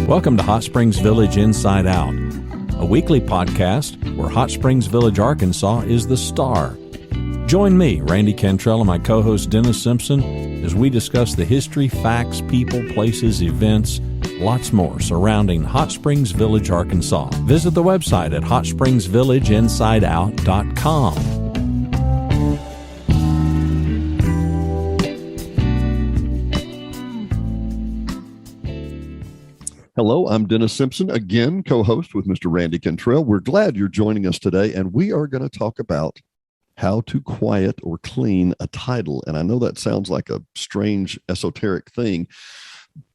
Welcome to Hot Springs Village Inside Out, a weekly podcast where Hot Springs Village, Arkansas is the star. Join me, Randy Cantrell, and my co-host Dennis Simpson as we discuss the history, facts, people, places, events, lots more surrounding Hot Springs Village, Arkansas. Visit the website at hotspringsvillageinside.out.com. Hello, I'm Dennis Simpson, again, co-host with Mr. Randy Cantrell. We're glad you're joining us today, and we are going to talk about how to quiet or clean a title. And I know that sounds like a strange, esoteric thing,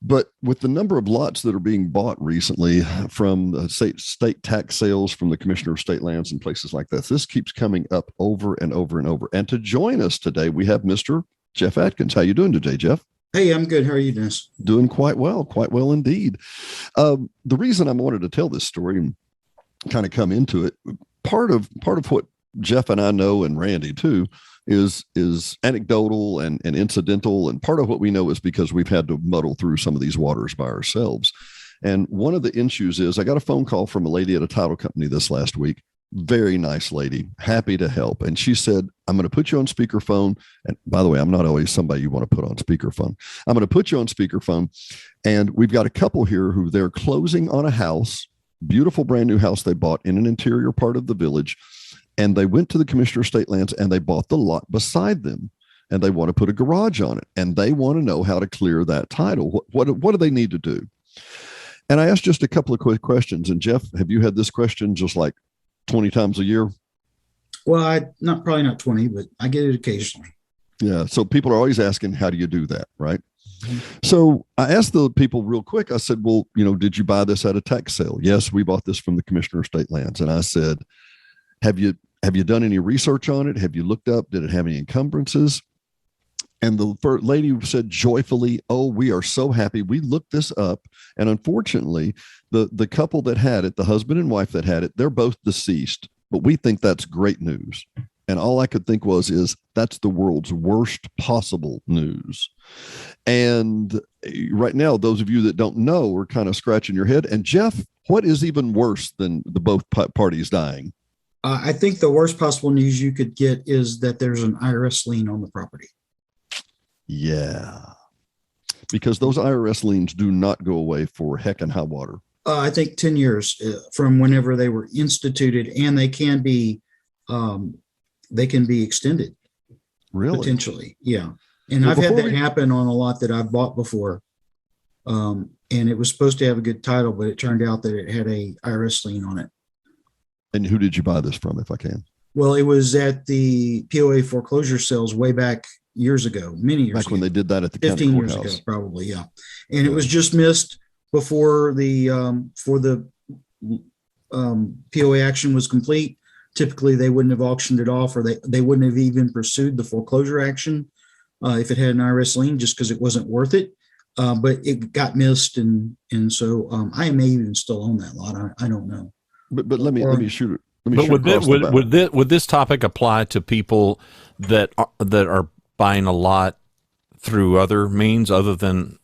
but with the number of lots that are being bought recently from state tax sales from the Commissioner of State Lands and places like this keeps coming up over and over and over. And to join us today, we have Mr. Jeff Atkins. How you doing today, Jeff? Hey, I'm good. How are you, Dennis? Doing quite well indeed. The reason I wanted to tell this story and kind of come into it, part of what Jeff and I know, and Randy too, is anecdotal and incidental. And part of what we know is because we've had to muddle through some of these waters by ourselves. And one of the issues is I got a phone call from a lady at a title company this last week. Very nice lady, happy to help. And she said, I'm going to put you on speakerphone. And by the way, I'm not always somebody you want to put on speakerphone. I'm going to put you on speakerphone. And we've got a couple here who they're closing on a house, beautiful brand new house they bought in an interior part of the village. And they went to the Commissioner of State Lands and they bought the lot beside them. And they want to put a garage on it. And they want to know how to clear that title. What do they need to do? And I asked just a couple of quick questions. And Jeff, have you had this question just like 20 times a year? Well, probably not 20, but I get it occasionally. Yeah. So people are always asking, how do you do that? Right. Mm-hmm. So I asked the people real quick, I said, well, did you buy this at a tax sale? Yes, we bought this from the Commissioner of State Lands. And I said, have you done any research on it? Have you looked up? Did it have any encumbrances? And the first lady said joyfully, oh, we are so happy. We looked this up. And unfortunately, the couple that had it, the husband and wife that had it, they're both deceased. But we think that's great news. And all I could think is that's the world's worst possible news. And right now, those of you that don't know are kind of scratching your head. And Jeff, what is even worse than the both parties dying? I think the worst possible news you could get is that there's an IRS lien on the property. Yeah, because those IRS liens do not go away for heck and high water. I think 10 years from whenever they were instituted, and they can be extended. Really? Potentially. Yeah. And I've had that happen on a lot that I've bought before. And it was supposed to have a good title, but it turned out that it had a IRS lien on it. And who did you buy this from, if I can? Well, it was at the POA foreclosure sales way back years ago, many years ago. Back when they did that at the 15 county years courthouse. ago, probably, yeah. And it was just missed before the POA action was complete. Typically, they wouldn't have auctioned it off, or they wouldn't have even pursued the foreclosure action if it had an IRS lien, just because it wasn't worth it. But it got missed, and so I may even still own that lot. I don't know. But let me shoot it. But would this topic apply to people that are buying a lot through other means other than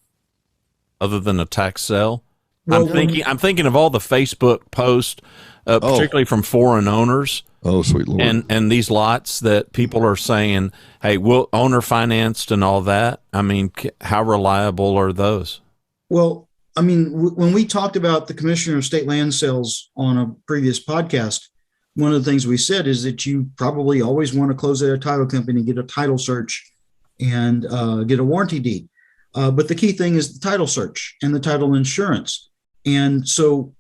a tax sale? Well, I'm thinking of all the Facebook posts, particularly from foreign owners. Oh, sweet Lord! And these lots that people are saying, "Hey, we'll owner financed and all that." I mean, how reliable are those? Well, I mean, when we talked about the Commissioner of State Land Sales on a previous podcast, one of the things we said is that you probably always want to close at a title company, get a title search, and get a warranty deed. But the key thing is the title search and the title insurance. And so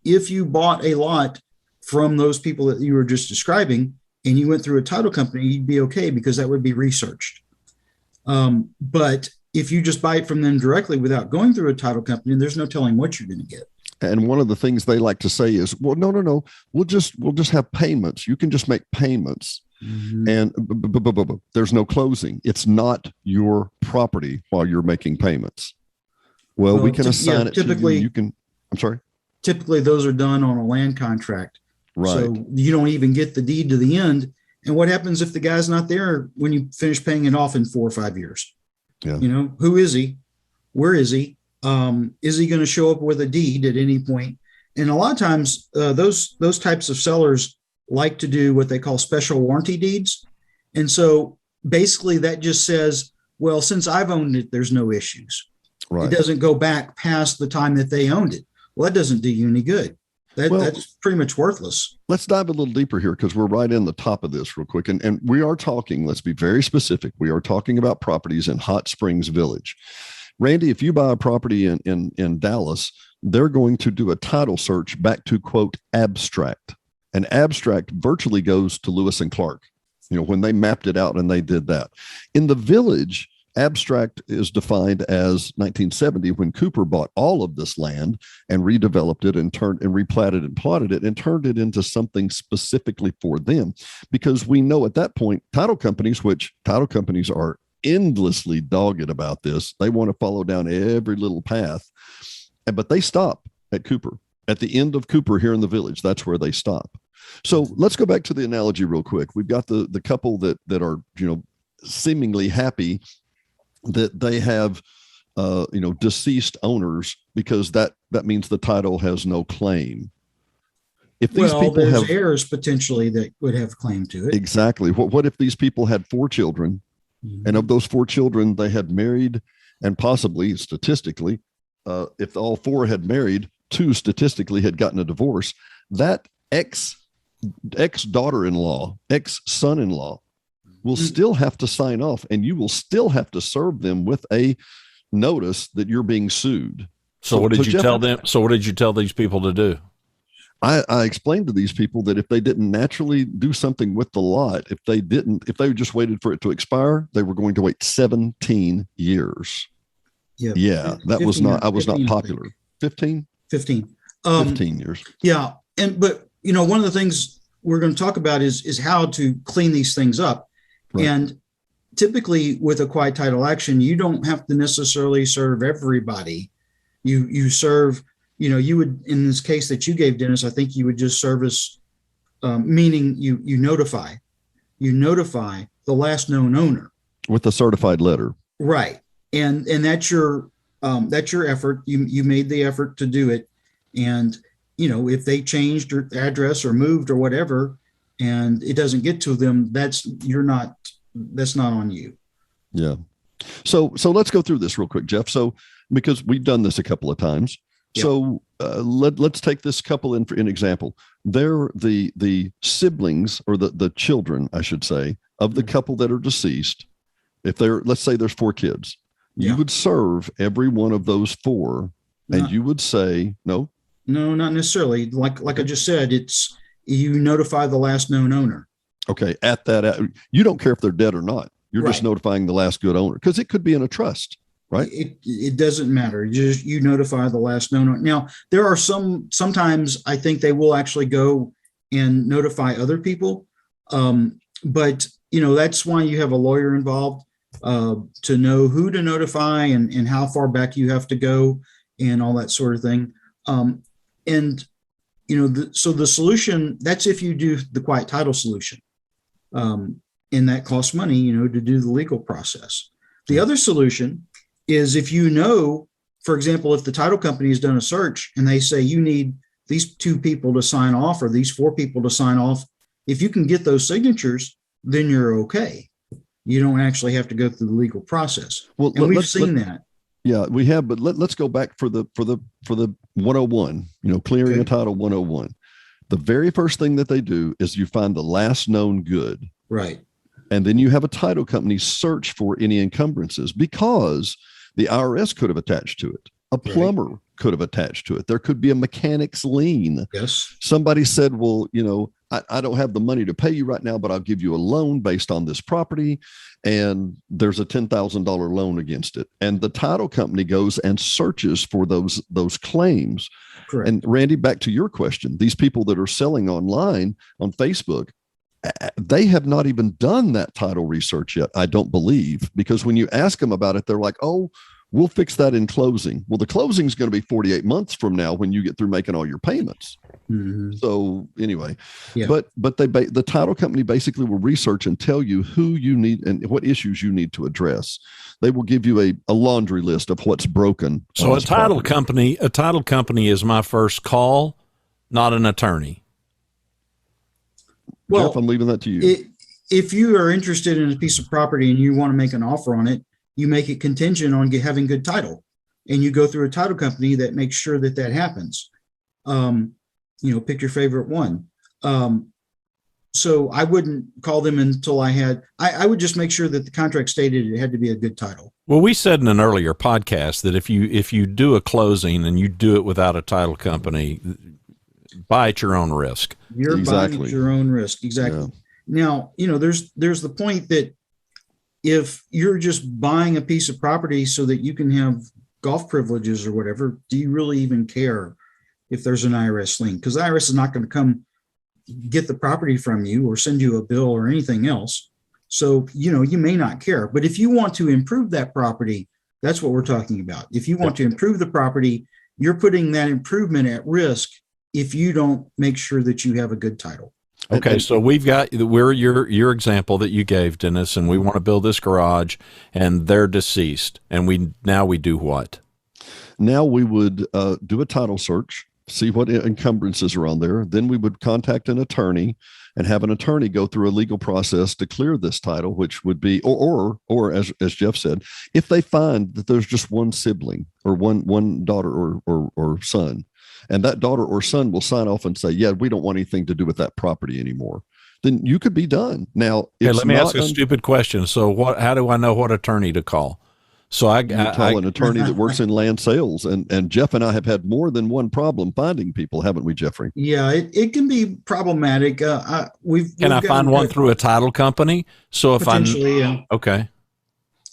if you bought a lot from those people that you were just describing and you went through a title company, you'd be okay because that would be researched. But if you just buy it from them directly without going through a title company, there's no telling what you're going to get. And one of the things they like to say is, well, no, we'll just have payments. You can just make payments. Mm-hmm. And there's no closing. It's not your property while you're making payments. Well, we can assign it typically, to you. You can, I'm sorry. Typically those are done on a land contract. Right. So you don't even get the deed to the end. And what happens if the guy's not there when you finish paying it off in 4 or 5 years? Yeah. Who is he? Where is he? Is he going to show up with a deed at any point? And a lot of times, those types of sellers like to do what they call special warranty deeds. And so basically that just says, well, since I've owned it, there's no issues. Right. It doesn't go back past the time that they owned it. Well, that doesn't do you any good. That's pretty much worthless. Let's dive a little deeper here because we're right in the top of this real quick. And we are talking, let's be very specific. We are talking about properties in Hot Springs Village. Randy, if you buy a property in Dallas, they're going to do a title search back to, quote, abstract. An abstract virtually goes to Lewis and Clark, when they mapped it out and they did that. In the Village, abstract is defined as 1970 when Cooper bought all of this land and redeveloped it and replatted and plotted it and turned it into something specifically for them. Because we know at that point, title companies are endlessly dogged about this. They want to follow down every little path, but they stop at Cooper. At the end of Cooper here in the Village, that's where they stop. So let's go back to the analogy real quick. We've got the couple that are, seemingly happy that they have, deceased owners because that means the title has no claim. If these people there's have heirs potentially that would have claim to it. Exactly. What if these people had 4 children, and of those 4 children, they had married, and possibly statistically, if all 4 had married, 2 statistically had gotten a divorce, that ex-daughter-in-law, ex-son-in-law will still have to sign off, and you will still have to serve them with a notice that you're being sued. So what did you tell them? So what did you tell these people to do? I explained to these people that if they didn't naturally do something with the lot, if they just waited for it to expire, they were going to wait 17 years. Yep. Yeah, I was not popular. 15 years. Yeah. But one of the things we're going to talk about is how to clean these things up. Right. And typically with a quiet title action, you don't have to necessarily serve everybody. You serve, you would, in this case that you gave, Dennis, I think you would just service, meaning you notify the last known owner with a certified letter. Right. And that's your effort. You made the effort to do it. And, if they changed their address or moved or whatever, and it doesn't get to them, that's not on you. Yeah. So let's go through this real quick, Jeff. So, because we've done this a couple of times. Yep. So let's take this couple in example. They're the siblings, or the children, I should say, of the couple that are deceased. Let's say there's 4 kids, you would serve every one of those 4, and you would say, no, not necessarily. Like I just said, it's, you notify the last known owner. Okay. You don't care if they're dead or not. You're just notifying the last good owner, because it could be in a trust, right? It doesn't matter. You notify the last known owner. Now, there are sometimes I think they will actually go and notify other people. But that's why you have a lawyer involved, to know who to notify and how far back you have to go and all that sort of thing. So the solution, that's if you do the quiet title solution, and that costs money, to do the legal process. The other solution is if for example, if the title company has done a search and they say you need these 2 people to sign off or these 4 people to sign off, if you can get those signatures, then you're okay. You don't actually have to go through the legal process. Well, and we've seen that. Yeah, we have, but let's go back for the 101, clearing a title 101. The very first thing that they do is you find the last known good. Right. And then you have a title company search for any encumbrances, because the IRS could have attached to it. A plumber could have attached to it. There could be a mechanic's lien. Yes. Somebody said, well, I don't have the money to pay you right now, but I'll give you a loan based on this property. And there's a $10,000 loan against it. And the title company goes and searches for those claims. Correct. And Randy, back to your question, these people that are selling online on Facebook, they have not even done that title research yet, I don't believe, because when you ask them about it, they're like, oh, we'll fix that in closing. Well, the closing is going to be 48 months from now when you get through making all your payments. Mm-hmm. So anyway, Yeah. but the title company basically will research and tell you who you need and what issues you need to address. They will give you a laundry list of what's broken. So a title company is my first call, not an attorney. Well, Jeff, I'm leaving that to you. If you are interested in a piece of property and you want to make an offer on it, you make it contingent on having good title, and you go through a title company that makes sure that happens. Pick your favorite one. So I wouldn't call them until I would just make sure that the contract stated it had to be a good title. Well, we said in an earlier podcast that if you do a closing and you do it without a title company, buy at your own risk. You're buying at your own risk. Exactly. Yeah. Now, there's the point that if you're just buying a piece of property so that you can have golf privileges or whatever, do you really even care if there's an IRS lien? Because the IRS is not going to come get the property from you or send you a bill or anything else. So, you may not care. But if you want to improve that property, that's what we're talking about. If you want to improve the property, you're putting that improvement at risk if you don't make sure that you have a good title. Okay, so we're your example that you gave, Dennis, and we want to build this garage, and they're deceased, and we do what? Now we would do a title search, see what encumbrances are on there. Then we would contact an attorney and have an attorney go through a legal process to clear this title, which would be, or as Jeff said, if they find that there's just one sibling or one daughter or son, and that daughter or son will sign off and say, yeah, we don't want anything to do with that property anymore, then you could be done. Now, let me ask a stupid question. So how do I know what attorney to call? So I call an attorney that works in land sales, and Jeff and I have had more than one problem finding people, haven't we, Jeffrey? Yeah, it can be problematic. Can I find one through a title company? So if okay.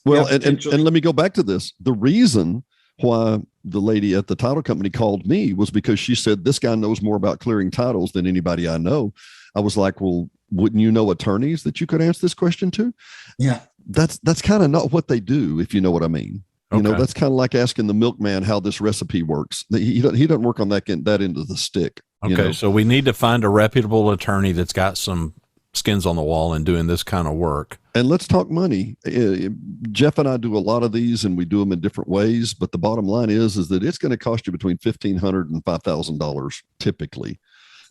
Well, and let me go back to this. The reason why the lady at the title company called me was because she said, this guy knows more about clearing titles than anybody I know. I was like, well, wouldn't you know attorneys that you could answer this question to? Yeah. That's kind of not what they do, if you know what I mean. Okay. That's kind of like asking the milkman how this recipe works. He doesn't work on that end of the stick. Okay, so we need to find a reputable attorney that's got some skins on the wall and doing this kind of work. And let's talk money. Jeff and I do a lot of these, and we do them in different ways. But the bottom line is that it's going to cost you between $1,500 and $5,000 typically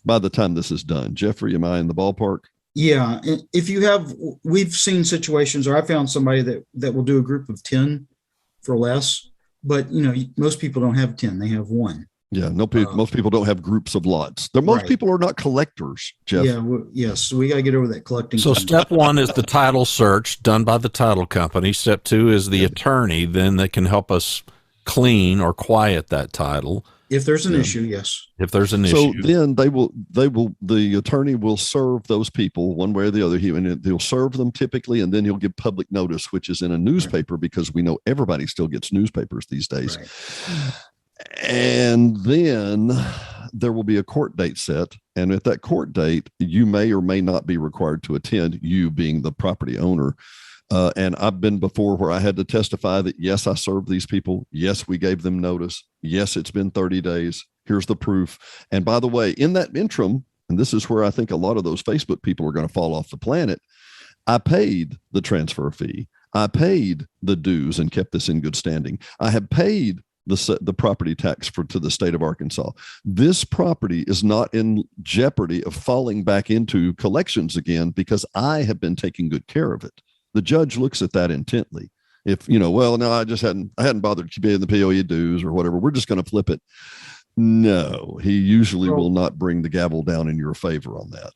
by the time this is done. Jeffrey, am I in the ballpark? Yeah. If we've seen situations, or I found somebody that will do a group of 10 for less, but most people don't have 10, they have one. Yeah. Most people don't have groups of lots. Most people are not collectors, Jeff. Yeah. Yes. We got to get over that collecting. So step one is the title search done by the title company. Step two is the attorney, then that can help us clean or quiet that title. If there's an issue, yes. If there's an issue. So then the attorney will serve those people one way or the other. He'll serve them typically, and then he'll give public notice, which is in a newspaper, because we know everybody still gets newspapers these days. Right. And then there will be a court date set. And at that court date, you may or may not be required to attend, you being the property owner. And I've been before where I had to testify that, yes, I served these people. Yes, we gave them notice. Yes, it's been 30 days. Here's the proof. And by the way, in that interim, and this is where I think a lot of those Facebook people are going to fall off the planet, I paid the transfer fee. I paid the dues and kept this in good standing. I have paid the property tax to the state of Arkansas. This property is not in jeopardy of falling back into collections again because I have been taking good care of it. The judge looks at that intently. If, well, no, I hadn't bothered paying the POE dues or whatever, we're just going to flip it. No, he usually will not bring the gavel down in your favor on that.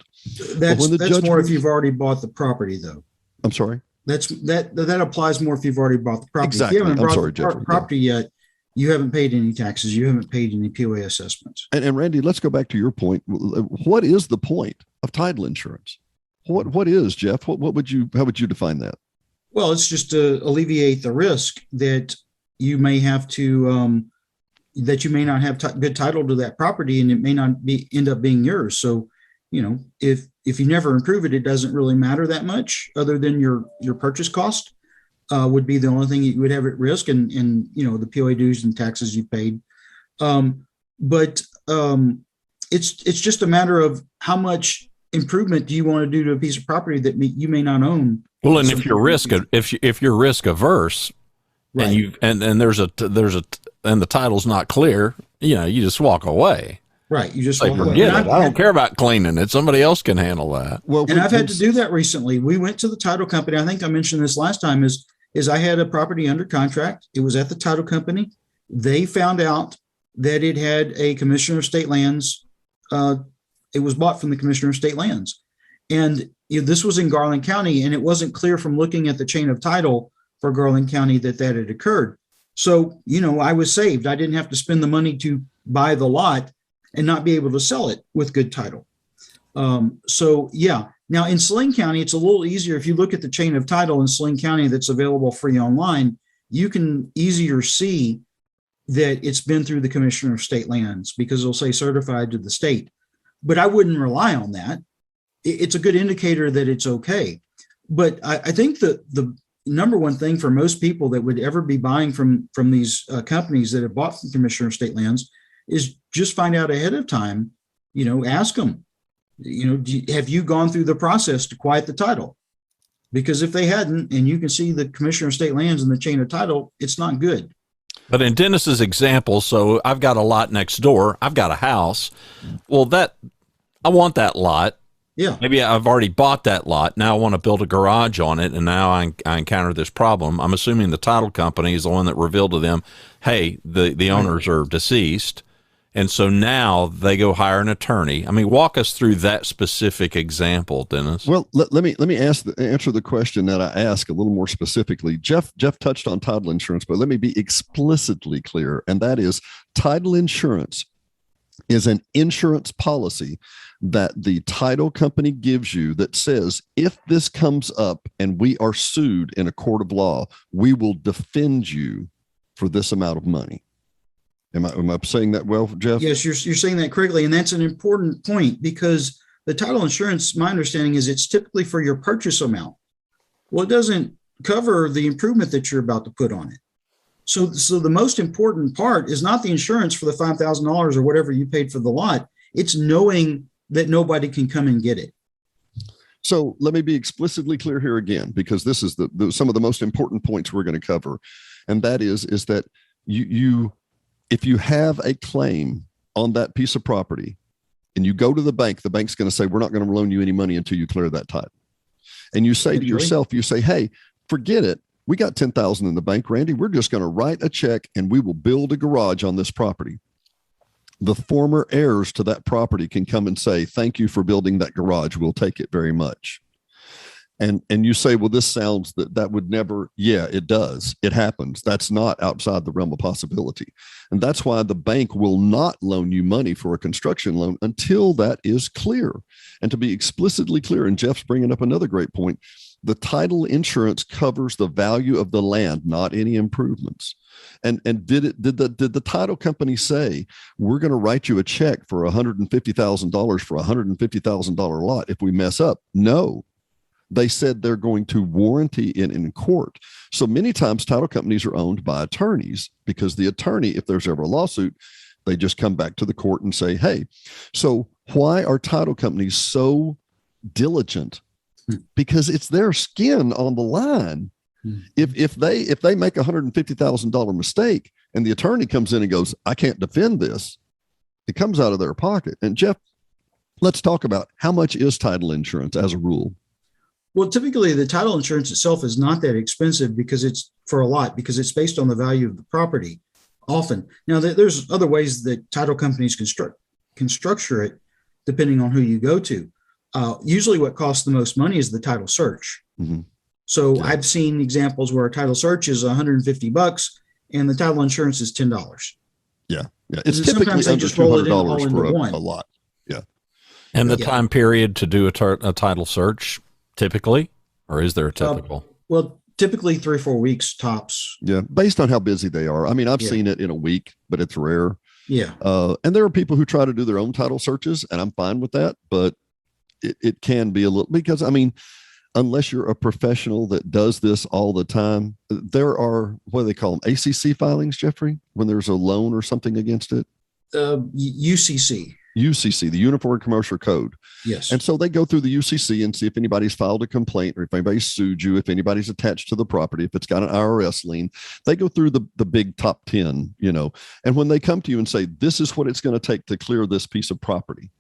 That's more if you've already bought the property, though. I'm sorry? That applies more if you've already bought the property. Exactly. If you haven't bought Jeffrey, property yet, you haven't paid any taxes. You haven't paid any POA assessments. And Randy, let's go back to your point. What is the point of title insurance? What is, Jeff? How would you define that? Well, it's just to alleviate the risk that you may have to, that you may not have good title to that property, and it may not end up being yours. So, if you never improve it, it doesn't really matter that much, other than your purchase cost would be the only thing you would have at risk, and the POA dues and taxes you paid. But it's just a matter of how much improvement do you want to do to a piece of property that you may not own. Well, and if you're risk averse, right. and the title's not clear, you just walk away. Right. You just forget it. I don't care about cleaning it. Somebody else can handle that. Well, and I've had to do that recently. We went to the title company. I think I mentioned this last time is I had a property under contract. It was at the title company. They found out that it had a Commissioner of State Lands. It was bought from the Commissioner of State Lands. And this was in Garland County, and it wasn't clear from looking at the chain of title for Garland County that had occurred. So, I was saved. I didn't have to spend the money to buy the lot and not be able to sell it with good title. So yeah. Now in Saline County, it's a little easier. If you look at the chain of title in Saline County that's available free online, you can easier see that it's been through the Commissioner of State Lands because it'll say certified to the state. But I wouldn't rely on that. It's a good indicator that it's okay. But I think that the number one thing for most people that would ever be buying from these companies that have bought from Commissioner of State Lands is just find out ahead of time, ask them, have you gone through the process to quiet the title? Because if they hadn't, and you can see the Commissioner of State Lands in the chain of title, it's not good. But in Dennis's example, so I've got a lot next door. I've got a house. Well, I want that lot. Yeah. Maybe I've already bought that lot. Now I want to build a garage on it, and now I encounter this problem. I'm assuming the title company is the one that revealed to them, hey, the owners are deceased. And so now they go hire an attorney. I mean, walk us through that specific example, Dennis. Well, let me answer the question that I ask a little more specifically. Jeff touched on title insurance, but let me be explicitly clear, and that is title insurance is an insurance policy that the title company gives you that says, if this comes up and we are sued in a court of law, we will defend you for this amount of money. Am I saying that well, Jeff? Yes, you're saying that correctly. And that's an important point because the title insurance, my understanding is it's typically for your purchase amount. Well, it doesn't cover the improvement that you're about to put on it. So the most important part is not the insurance for the $5,000 or whatever you paid for the lot. It's knowing that nobody can come and get it. So let me be explicitly clear here again, because this is some of the most important points we're going to cover. And that is that you if you have a claim on that piece of property and you go to the bank's going to say, we're not going to loan you any money until you clear that title. And you say to yourself, hey, forget it. We got $10,000 in the bank, Randy. We're just going to write a check and we will build a garage on this property. The former heirs to that property can come and say, thank you for building that garage. We'll take it very much. And you say, well, this sounds that would never. Yeah, it does. It happens. That's not outside the realm of possibility. And that's why the bank will not loan you money for a construction loan until that is clear. And to be explicitly clear, and Jeff's bringing up another great point, the title insurance covers the value of the land, not any improvements. And did the title company say, we're going to write you a check for $150,000 for a $150,000 lot if we mess up? No. They said they're going to warranty it in court. So many times title companies are owned by attorneys because the attorney, if there's ever a lawsuit, they just come back to the court and say, hey, so why are title companies so diligent? Because it's their skin on the line. If they make a $150,000 mistake and the attorney comes in and goes, I can't defend this, it comes out of their pocket. And Jeff, let's talk about how much is title insurance as a rule. Well, typically the title insurance itself is not that expensive because it's based on the value of the property often. Now there's other ways that title companies can structure it depending on who you go to. Usually what costs the most money is the title search. Mm-hmm. So yeah. I've seen examples where a title search is $150 and the title insurance is $10. Yeah. It's typically under $200 for a lot. Yeah. And the time period to do a title search typically, or is there a typical? Well, typically 3 or 4 weeks tops. Yeah. Based on how busy they are. I mean, I've seen it in a week, but it's rare. Yeah. And there are people who try to do their own title searches and I'm fine with that, but it can be a little, because I mean, unless you're a professional that does this all the time, there are, what do they call them? ACC filings, Jeffrey, when there's a loan or something against it. UCC. UCC, the Uniform Commercial Code. Yes. And so they go through the UCC and see if anybody's filed a complaint or if anybody's sued you, if anybody's attached to the property, if it's got an IRS lien. They go through the big top 10, and when they come to you and say, this is what it's going to take to clear this piece of property,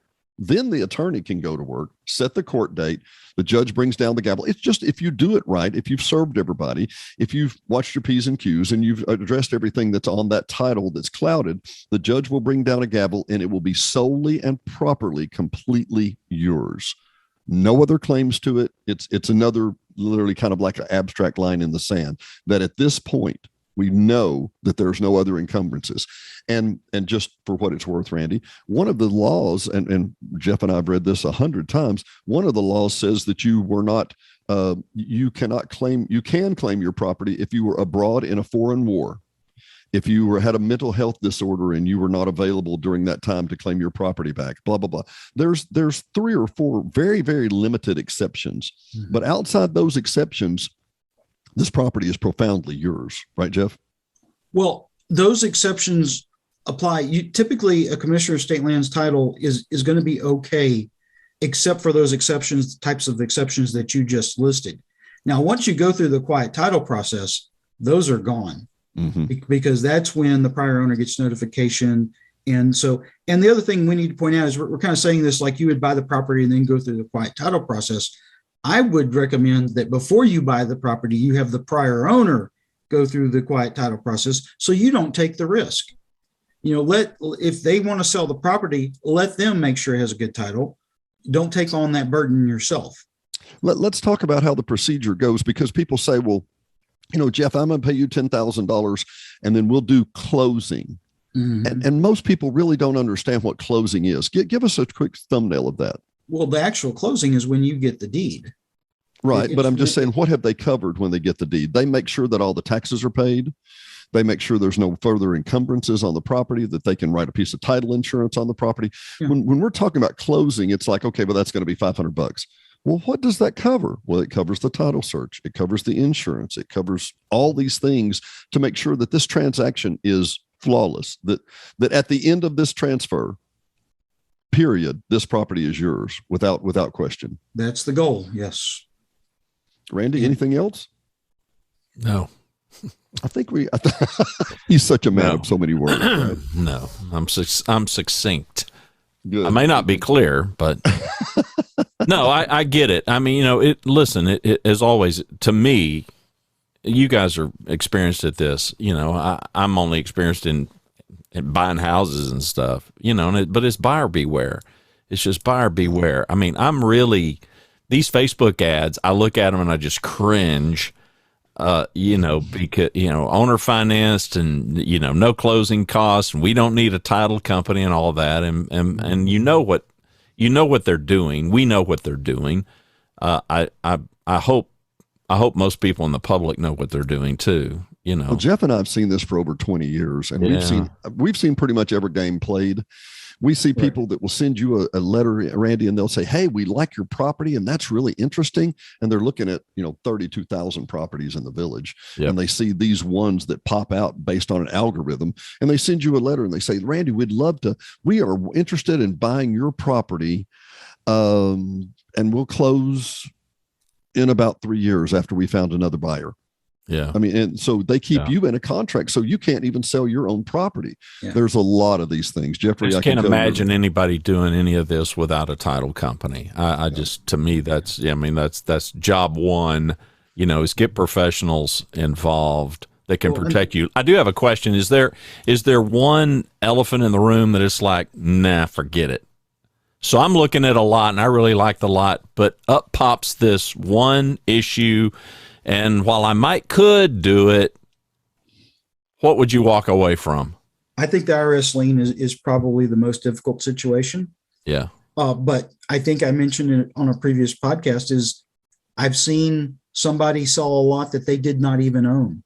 then the attorney can go to work, set the court date. The judge brings down the gavel. It's just, if you do it right, if you've served everybody, if you've watched your P's and Q's and you've addressed everything that's on that title that's clouded, the judge will bring down a gavel and it will be solely and properly, completely yours. No other claims to it. It's another literally kind of like an abstract line in the sand that at this point, we know that there's no other encumbrances. And just for what it's worth, Randy, one of the laws, and Jeff and I have read this 100 times, one of the laws says that you can claim your property if you were abroad in a foreign war, if you had a mental health disorder and you were not available during that time to claim your property back, blah, blah, blah. There's 3 or 4 very, very limited exceptions. Mm-hmm. But outside those exceptions, this property is profoundly yours, right, Jeff? Well, those exceptions apply. Typically, a commissioner of state lands title is going to be okay, except for those exceptions, types of exceptions that you just listed. Now, once you go through the quiet title process, those are gone, mm-hmm. because that's when the prior owner gets notification. And the other thing we need to point out is we're kind of saying this like you would buy the property and then go through the quiet title process. I would recommend that before you buy the property, you have the prior owner go through the quiet title process so you don't take the risk. If they want to sell the property, let them make sure it has a good title. Don't take on that burden yourself. Let's talk about how the procedure goes, because people say, well, Jeff, I'm going to pay you $10,000 and then we'll do closing. Mm-hmm. And most people really don't understand what closing is. Give us a quick thumbnail of that. Well, the actual closing is when you get the deed. Right. But I'm just saying, what have they covered when they get the deed? They make sure that all the taxes are paid. They make sure there's no further encumbrances on the property, that they can write a piece of title insurance on the property. Yeah. When we're talking about closing, it's like, okay, well, that's going to be $500. Well, what does that cover? Well, it covers the title search. It covers the insurance. It covers all these things to make sure that this transaction is flawless, that at the end of this transfer, period, this property is yours without question. That's the goal. Yes. Randy, anything else? No. I think he's such a man of so many words. Right? No, I'm succinct. Good. I may not be clear, but no, I get it. I mean, listen, it as always, to me, you guys are experienced at this, I'm only experienced in buying houses and stuff, but it's buyer beware. It's just buyer beware. I mean, these Facebook ads, I look at them and I just cringe, because, owner financed and, no closing costs, and we don't need a title company and all that. And what they're doing. We know what they're doing. I hope most people in the public know what they're doing too. Well, Jeff and I have seen this for over 20 years, and we've seen pretty much every game played. We see people that will send you a letter, Randy, and they'll say, hey, we like your property, and that's really interesting. And they're looking at, 32,000 properties in the village. Yep. And they see these ones that pop out based on an algorithm. And they send you a letter and they say, Randy, we are interested in buying your property, and we'll close in about 3 years after we found another buyer. Yeah. I mean, and so they keep you in a contract, so you can't even sell your own property. Yeah. There's a lot of these things. Jeffrey, I can't imagine anybody doing any of this without a title company. To me, that's job one, is get professionals involved that can protect you. I do have a question. Is there one elephant in the room that is like, nah, forget it? So I'm looking at a lot and I really like the lot, but up pops this one issue. And while I could do it, what would you walk away from? I think the IRS lien is probably the most difficult situation. Yeah. But I think I mentioned it on a previous podcast is I've seen somebody sell a lot that they did not even own.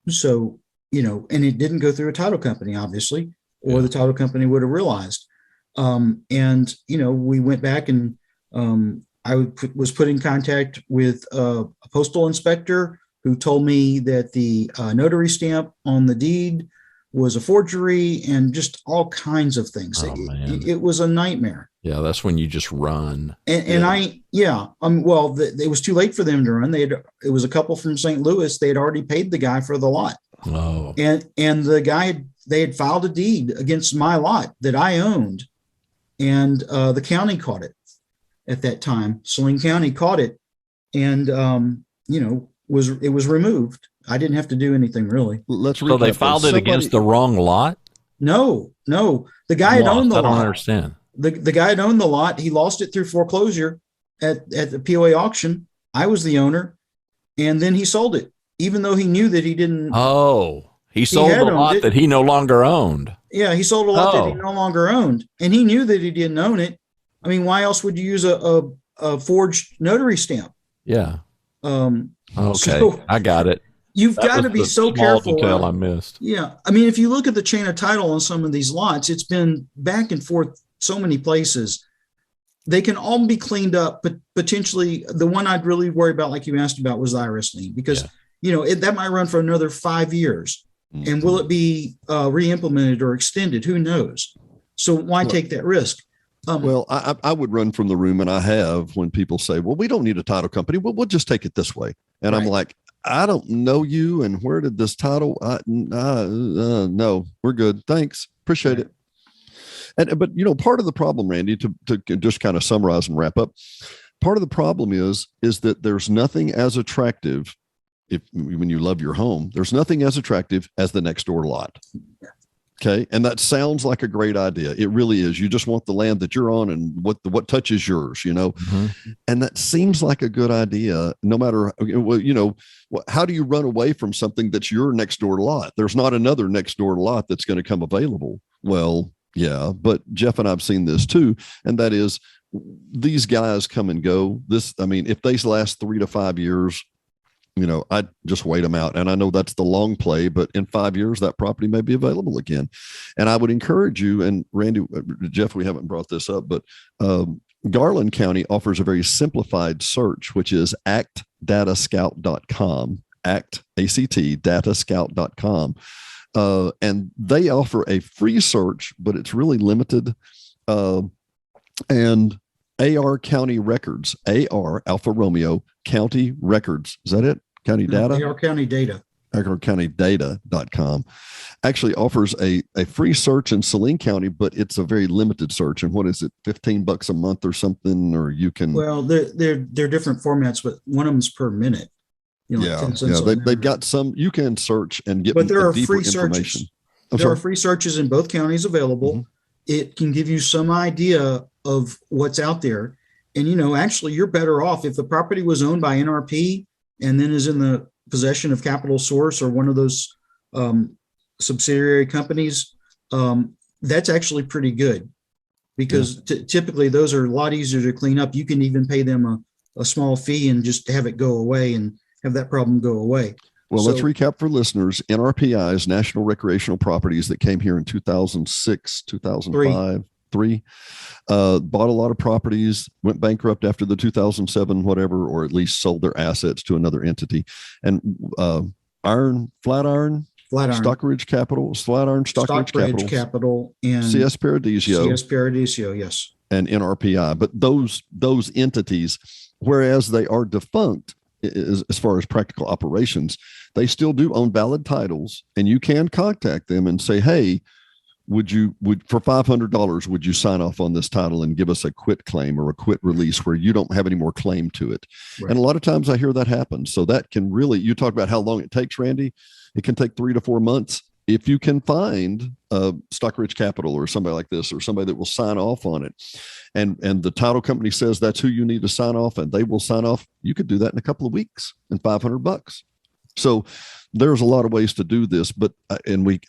So, and it didn't go through a title company, obviously, or the title company would have realized. We went back and, I was put in contact with a postal inspector who told me that the notary stamp on the deed was a forgery and just all kinds of things. Oh, man. It was a nightmare. Yeah, that's when you just run. Well, it was too late for them to run. It was a couple from St. Louis. They had already paid the guy for the lot. Oh, and the guy, they had filed a deed against my lot that I owned, and the county caught it at that time. Saline County caught it, and it was removed. I didn't have to do anything really. So they filed it against the wrong lot? No. The guy had owned the lot. I don't understand. The guy had owned the lot. He lost it through foreclosure at the POA auction. I was the owner, and then he sold it, even though he knew that he didn't. Oh, he sold the lot that he no longer owned. Yeah, he sold a lot that he no longer owned, and he knew that he didn't own it. I mean, why else would you use a forged notary stamp? Yeah. Okay, so I got it. You've got to be so careful. Detail I missed. Yeah, I mean, if you look at the chain of title on some of these lots, it's been back and forth so many places. They can all be cleaned up, but potentially the one I'd really worry about, like you asked about, was the IRS lien, because that might run for another 5 years. Mm-hmm. And will it be re-implemented or extended? Who knows? So why take that risk? Well, I would run from the room, and I have, when people say, well, we don't need a title company. We'll just take it this way. And I'm like, I don't know you. And where did this title? No, we're good. Thanks. Appreciate it. But part of the problem, Randy, to just kind of summarize and wrap up, part of the problem is that there's nothing as attractive, when you love your home, there's nothing as attractive as the next door lot. Okay. And that sounds like a great idea. It really is. You just want the land that you're on and what touches yours, mm-hmm. And that seems like a good idea, no matter, how do you run away from something that's your next door lot? There's not another next door lot that's going to come available. Well, yeah, but Jeff and I've seen this too. And that is, these guys come and go. If they last 3 to 5 years, I just wait them out. And I know that's the long play, but in 5 years, that property may be available again. And I would encourage you, and Randy, Jeff, we haven't brought this up, but Garland County offers a very simplified search, which is actdatascout.com, datascout.com. And they offer a free search, but it's really limited. And AR County Records, AR Alpha Romeo County Records. Is that it? County Data? AR County Data. ARCountydata.com actually offers a free search in Saline County, but it's a very limited search. And what is it, $15 a month or something? Or you can. Well, they're different formats, but one of them's per minute. They've got some. You can search and get. But there are deeper free information. searches. There are free searches in both counties available. Mm-hmm. It can give you some idea of what's out there. And, actually, you're better off if the property was owned by NRP and then is in the possession of Capital Source or one of those subsidiary companies. That's actually pretty good, because typically those are a lot easier to clean up. You can even pay them a small fee and just have it go away and have that problem go away. Well, let's recap for listeners. NRPI's National Recreational Properties that came here in 2006, 2005, bought a lot of properties, went bankrupt after the 2007, whatever, or at least sold their assets to another entity. And Flatiron Stockbridge Capital, and CS Paradiso, yes, and NRPI. But those entities, whereas they are defunct as far as practical operations, they still do own valid titles, and you can contact them and say, hey, would for $500, would you sign off on this title and give us a quit claim or a quit release where you don't have any more claim to it? Right. And a lot of times I hear that happen. So that can really, you talk about how long it takes, Randy. It can take 3 to 4 months. If you can find Stockbridge Capital or somebody like this, or somebody that will sign off on it, and the title company says that's who you need to sign off, and they will sign off, you could do that in a couple of weeks and $500. So there's a lot of ways to do this, but we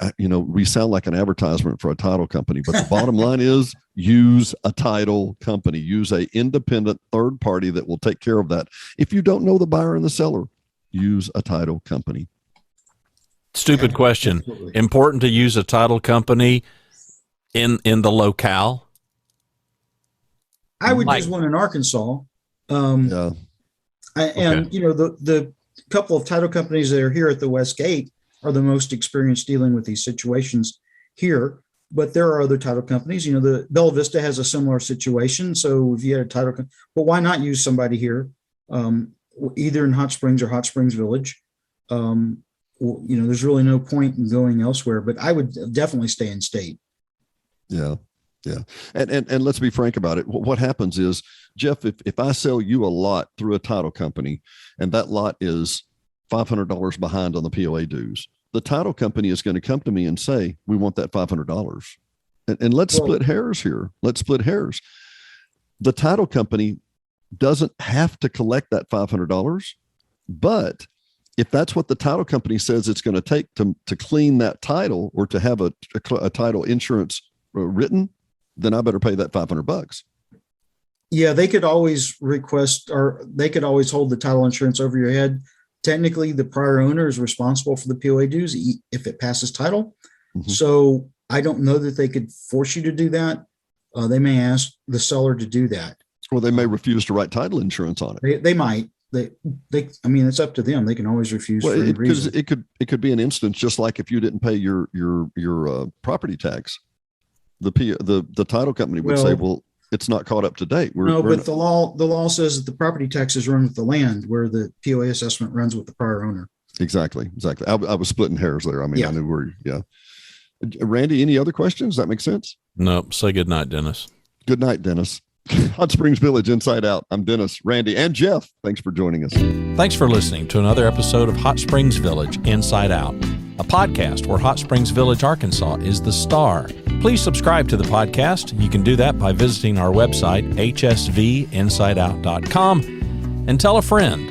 sound like an advertisement for a title company, but the bottom line is use a title company, use a independent third party that will take care of that. If you don't know the buyer and the seller, use a title company. Stupid question. Absolutely. Important to use a title company in the locale? I would use one in Arkansas. The couple of title companies that are here at the West Gate, are the most experienced dealing with these situations here. But there are other title companies. The Bella Vista has a similar situation. So if you had a title, but why not use somebody here, either in Hot Springs or Hot Springs Village? There's really no point in going elsewhere. But I would definitely stay in state. Yeah. Yeah. And let's be frank about it. What happens is, Jeff, if I sell you a lot through a title company and that lot is $500 behind on the POA dues, the title company is going to come to me and say, we want that $500. And let's split hairs here. Let's split hairs. The title company doesn't have to collect that $500, but if that's what the title company says it's going to take to clean that title or to have a title insurance written, then I better pay that $500. Yeah, they could always request, or they could always hold the title insurance over your head. Technically, the prior owner is responsible for the POA dues if it passes title. Mm-hmm. So I don't know that they could force you to do that. They may ask the seller to do that. Or they may refuse to write title insurance on it. They might. I mean, it's up to them. They can always refuse. Well, because it could be an instance, just like if you didn't pay your property tax, the title company would say, well, it's not caught up to date. But the law says that the property taxes run with the land, where the POA assessment runs with the prior owner. Exactly. I was splitting hairs there. I mean, yeah. I knew Randy, any other questions? Does that make sense? Nope. Say good night, Dennis. Good night, Dennis. Hot Springs Village Inside Out. I'm Dennis, Randy, and Jeff. Thanks for joining us. Thanks for listening to another episode of Hot Springs Village Inside Out, a podcast where Hot Springs Village, Arkansas is the star. Please subscribe to the podcast. You can do that by visiting our website, hsvinsideout.com, and tell a friend.